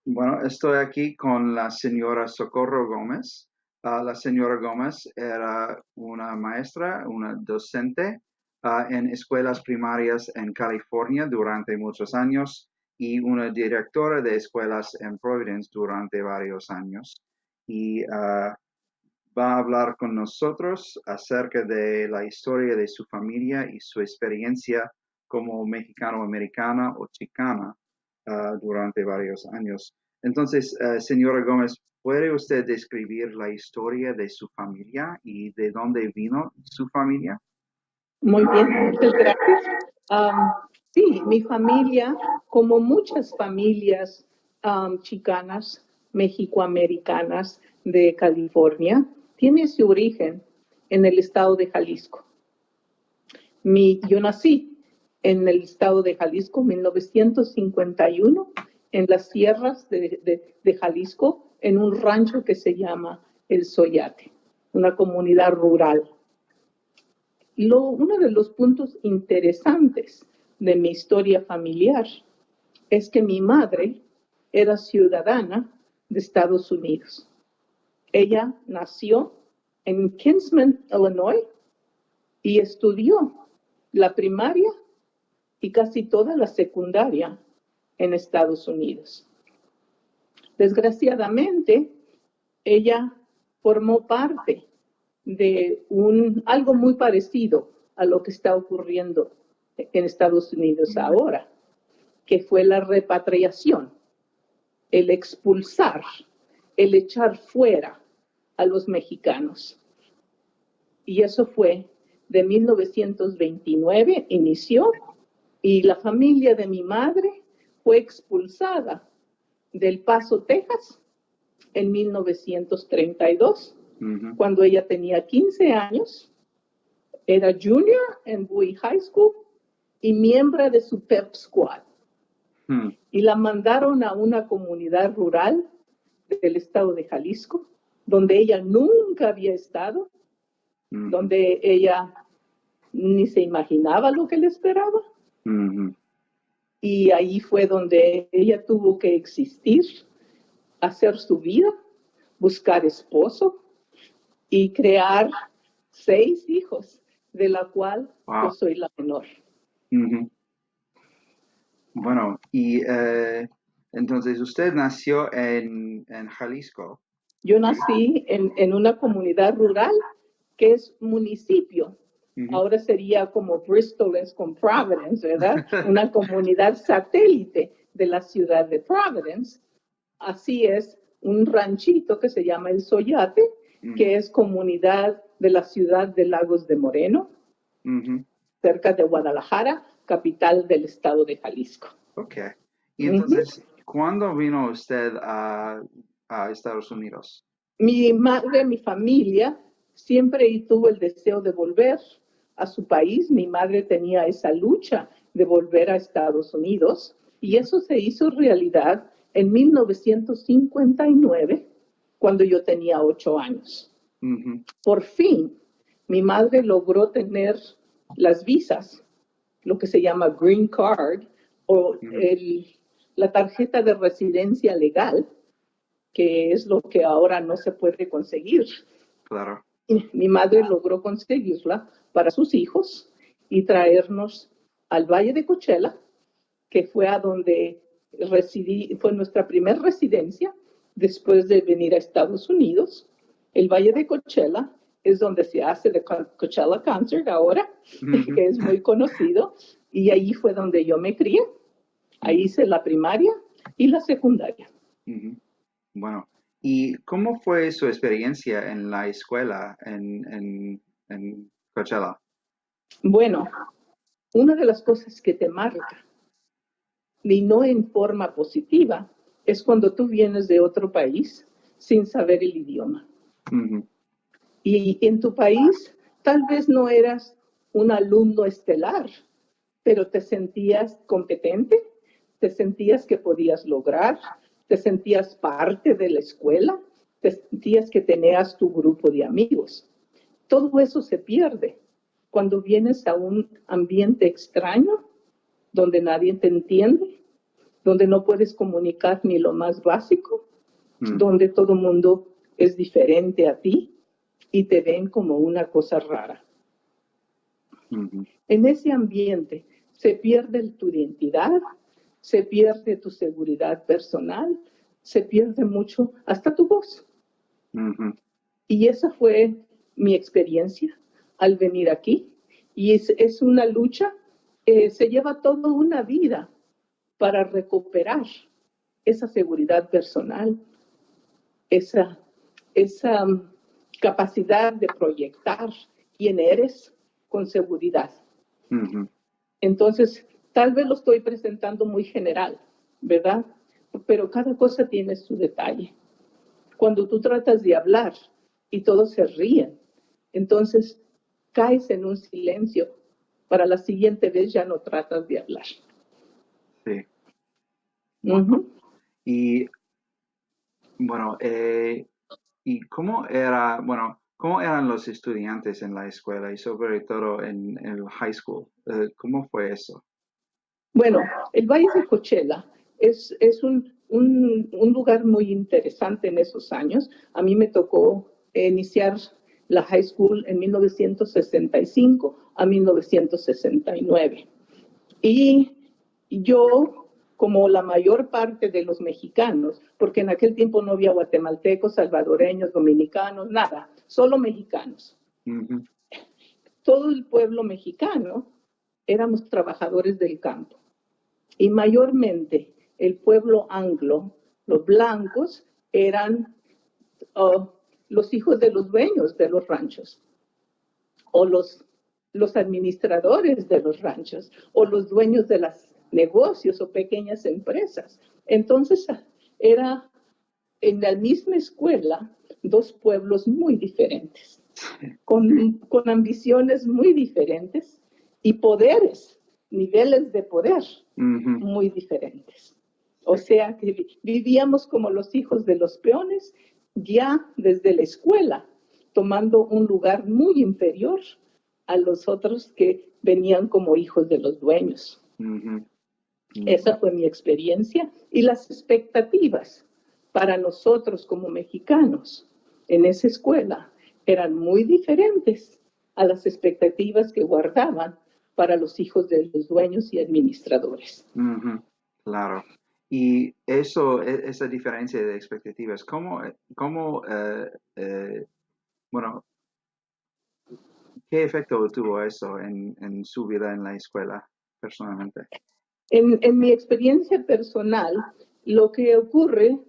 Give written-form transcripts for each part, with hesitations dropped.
Bueno, estoy aquí con la señora Socorro Gómez. La señora Gómez era una maestra, una docente en escuelas primarias en California durante muchos años y una directora de escuelas en Providence durante varios años. Y va a hablar con nosotros acerca de la historia de su familia y su experiencia como mexicano-americana o chicana durante varios años. Entonces, señora Gómez, ¿puede usted describir la historia de su familia y de dónde vino su familia? Muy bien, muchas gracias. Sí, mi familia, como muchas familias chicanas, mexicoamericanas de California, tiene su origen en el estado de Jalisco. Yo nací en el estado de Jalisco, 1951, en las sierras de Jalisco, en un rancho que se llama El Soyate, una comunidad rural. Uno de los puntos interesantes de mi historia familiar es que mi madre era ciudadana de Estados Unidos. Ella nació en Kinsman, Illinois, y estudió la primaria y casi toda la secundaria en Estados Unidos. Desgraciadamente, ella formó parte de algo muy parecido a lo que está ocurriendo en Estados Unidos ahora, que fue la repatriación, el expulsar, el echar fuera a los mexicanos. Y eso fue de 1929, inició, y la familia de mi madre fue expulsada del Paso, Texas, en 1932. Cuando ella tenía 15 años, era junior en Bowie High School y miembro de su Pep Squad. Y la mandaron a una comunidad rural del estado de Jalisco, donde ella nunca había estado, donde ella ni se imaginaba lo que le esperaba. Y ahí fue donde ella tuvo que existir, hacer su vida, buscar esposo y crear 6 hijos, de la cual yo soy la menor. Bueno, y entonces usted nació en Jalisco. Yo nací en una comunidad rural que es municipio. Ahora sería como Bristol es con Providence, ¿verdad? Una comunidad satélite de la ciudad de Providence. Así es, un ranchito que se llama El Soyate, que es comunidad de la ciudad de Lagos de Moreno, cerca de Guadalajara, capital del estado de Jalisco. Ok. Y entonces, ¿cuándo vino usted a Estados Unidos? Mi madre, mi familia, siempre tuvo el deseo de volver a su país. Mi madre tenía esa lucha de volver a Estados Unidos y eso se hizo realidad en 1959, cuando yo tenía 8 años. Por fin, mi madre logró tener las visas, lo que se llama Green Card, o la tarjeta de residencia legal, que es lo que ahora no se puede conseguir. Claro. Y mi madre logró conseguirla para sus hijos y traernos al Valle de Coachella, que fue a donde residí, fue nuestra primera residencia después de venir a Estados Unidos. El Valle de Coachella es donde se hace el Coachella Concert ahora, que es muy conocido, y ahí fue donde yo me crié. Ahí hice la primaria y la secundaria. Bueno, ¿y cómo fue su experiencia en la escuela en Coachella? Bueno, una de las cosas que te marca, y no en forma positiva, es cuando tú vienes de otro país sin saber el idioma. Y en tu país tal vez no eras un alumno estelar, pero te sentías competente, te sentías que podías lograr, te sentías parte de la escuela, te sentías que tenías tu grupo de amigos. Todo eso se pierde cuando vienes a un ambiente extraño, donde nadie te entiende, donde no puedes comunicar ni lo más básico, donde todo el mundo es diferente a ti y te ven como una cosa rara. En ese ambiente se pierde tu identidad, se pierde tu seguridad personal, se pierde mucho, hasta tu voz. Y esa fue mi experiencia al venir aquí. Y es una lucha, se lleva toda una vida para recuperar esa seguridad personal, esa capacidad de proyectar quién eres con seguridad. Entonces, tal vez lo estoy presentando muy general, ¿verdad? Pero cada cosa tiene su detalle. Cuando tú tratas de hablar y todos se ríen, entonces caes en un silencio. Para la siguiente vez ya no tratas de hablar. Sí. Y bueno, ¿y cómo eran los estudiantes en la escuela y sobre todo en el high school? ¿Cómo fue eso? Bueno, el Valle de Coachella es un lugar muy interesante en esos años. A mí me tocó iniciar la high school en 1965 a 1969. Y yo, como la mayor parte de los mexicanos, porque en aquel tiempo no había guatemaltecos, salvadoreños, dominicanos, nada, solo mexicanos. Todo el pueblo mexicano éramos trabajadores del campo. Y mayormente el pueblo anglo, los blancos, eran los hijos de los dueños de los ranchos, o los administradores de los ranchos, o los dueños de los negocios o pequeñas empresas. Entonces, era en la misma escuela dos pueblos muy diferentes, con ambiciones muy diferentes y poderes, niveles de poder muy diferentes. O sea que vivíamos como los hijos de los peones, ya desde la escuela, tomando un lugar muy inferior a los otros que venían como hijos de los dueños. Esa fue mi experiencia y las expectativas para nosotros como mexicanos en esa escuela eran muy diferentes a las expectativas que guardaban para los hijos de los dueños y administradores. Claro. Y esa diferencia de expectativas, bueno, ¿qué efecto tuvo eso en su vida en la escuela personalmente? En mi experiencia personal, lo que ocurrió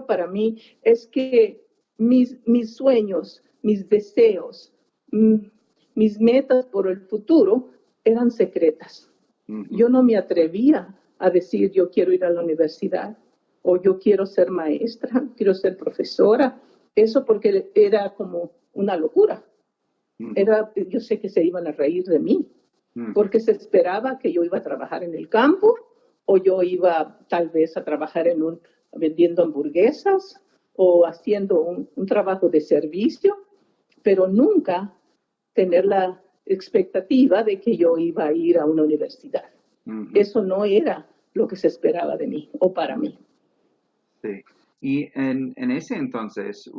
para mí es que mis sueños, mis deseos, mis metas por el futuro eran secretas. Yo no me atrevía a decir yo quiero ir a la universidad o yo quiero ser maestra, quiero ser profesora. Eso porque era como una locura. Yo sé que se iban a reír de mí porque se esperaba que yo iba a trabajar en el campo o yo iba tal vez a trabajar vendiendo hamburguesas o haciendo un trabajo de servicio, pero nunca tener la expectativa de que yo iba a ir a una universidad. Eso no era lo que se esperaba de mí o para mí. Sí. Y en ese entonces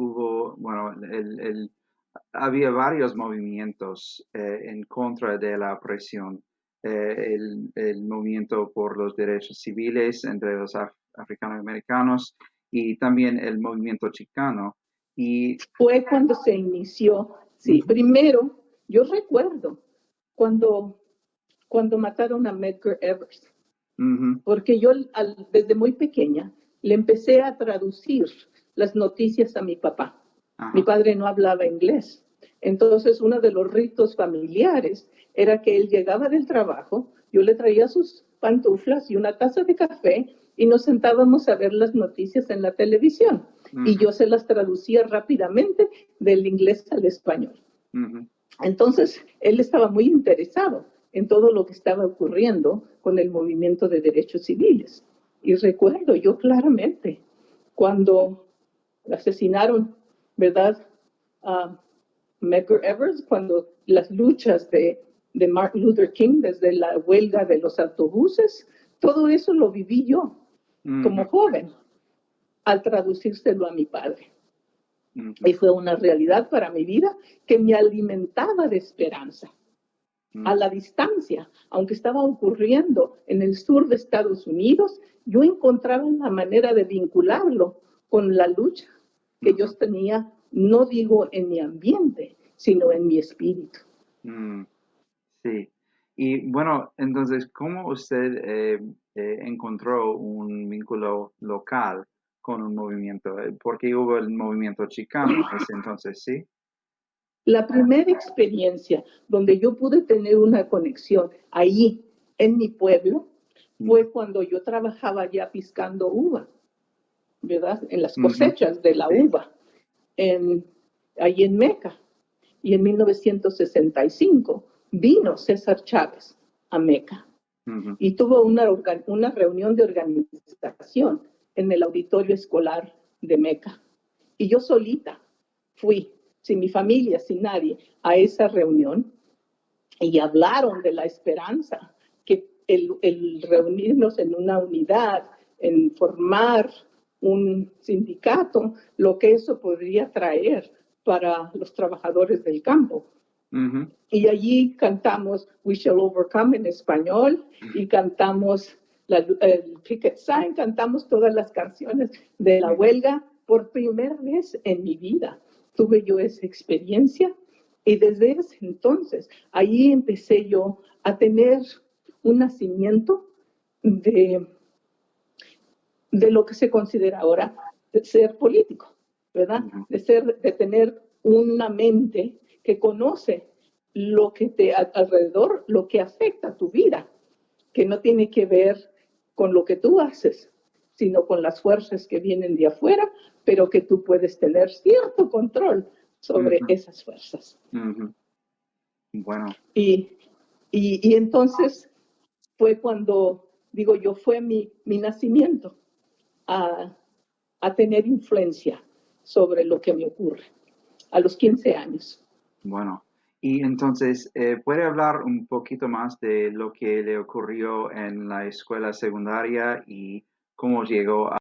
había varios movimientos en contra de la opresión. El movimiento por los derechos civiles entre los africanoamericanos y también el movimiento chicano. Y fue cuando se inició. Sí, primero, yo recuerdo cuando mataron a Medgar Evers, porque yo desde muy pequeña le empecé a traducir las noticias a mi papá. Mi padre no hablaba inglés. Entonces, uno de los ritos familiares era que él llegaba del trabajo, yo le traía sus pantuflas y una taza de café y nos sentábamos a ver las noticias en la televisión. Y yo se las traducía rápidamente del inglés al español. Entonces, él estaba muy interesado en todo lo que estaba ocurriendo con el movimiento de derechos civiles. Y recuerdo yo claramente cuando asesinaron, ¿verdad?, a Medgar Evers, cuando las luchas de Martin Luther King, desde la huelga de los autobuses, Todo eso lo viví yo como Ujú, joven al traducírselo a mi padre. ujú, Y fue una realidad para mi vida que me alimentaba de esperanza. A ujú, la distancia, aunque estaba ocurriendo en el sur de Estados Unidos, yo encontraba una manera de vincularlo con la lucha que yo ujú, tenía, no digo en mi ambiente, sino en mi espíritu. mm. Sí. Y bueno, entonces, ¿cómo usted encontró un vínculo local con un movimiento? Porque hubo el movimiento chicano en ese entonces, ¿sí? La primera experiencia donde yo pude tener una conexión ahí en mi pueblo Mm, fue cuando yo trabajaba ya piscando uva, ¿verdad? En las ujú, cosechas de la sí. uva, en, ahí en Meca. Y en 1965 vino César Chávez a Meca Ujú, y tuvo una reunión de organización en el auditorio escolar de Meca. Y yo solita fui, sin mi familia, sin nadie, a esa reunión y hablaron de la esperanza, que el reunirnos en una unidad, en formar un sindicato, lo que eso podría traer para los trabajadores del campo. ujú, Y allí cantamos We Shall Overcome en español y cantamos el Picket Sign, cantamos todas las canciones de la ujú, huelga. Por primera vez en mi vida tuve yo esa experiencia y desde ese entonces ahí empecé yo a tener un nacimiento de, de lo que se considera ahora de ser político, ¿verdad? ujú, De tener una mente que conoce lo que te alrededor, lo que afecta a tu vida, que no tiene que ver con lo que tú haces, sino con las fuerzas que vienen de afuera, pero que tú puedes tener cierto control sobre ujú, esas fuerzas. ujú. Bueno, Y, y entonces fue cuando, digo yo, fue mi nacimiento a, a tener influencia sobre lo que me ocurre a los 15 años. bueno. Y entonces, ¿puede hablar un poquito más de lo que le ocurrió en la escuela secundaria y cómo llegó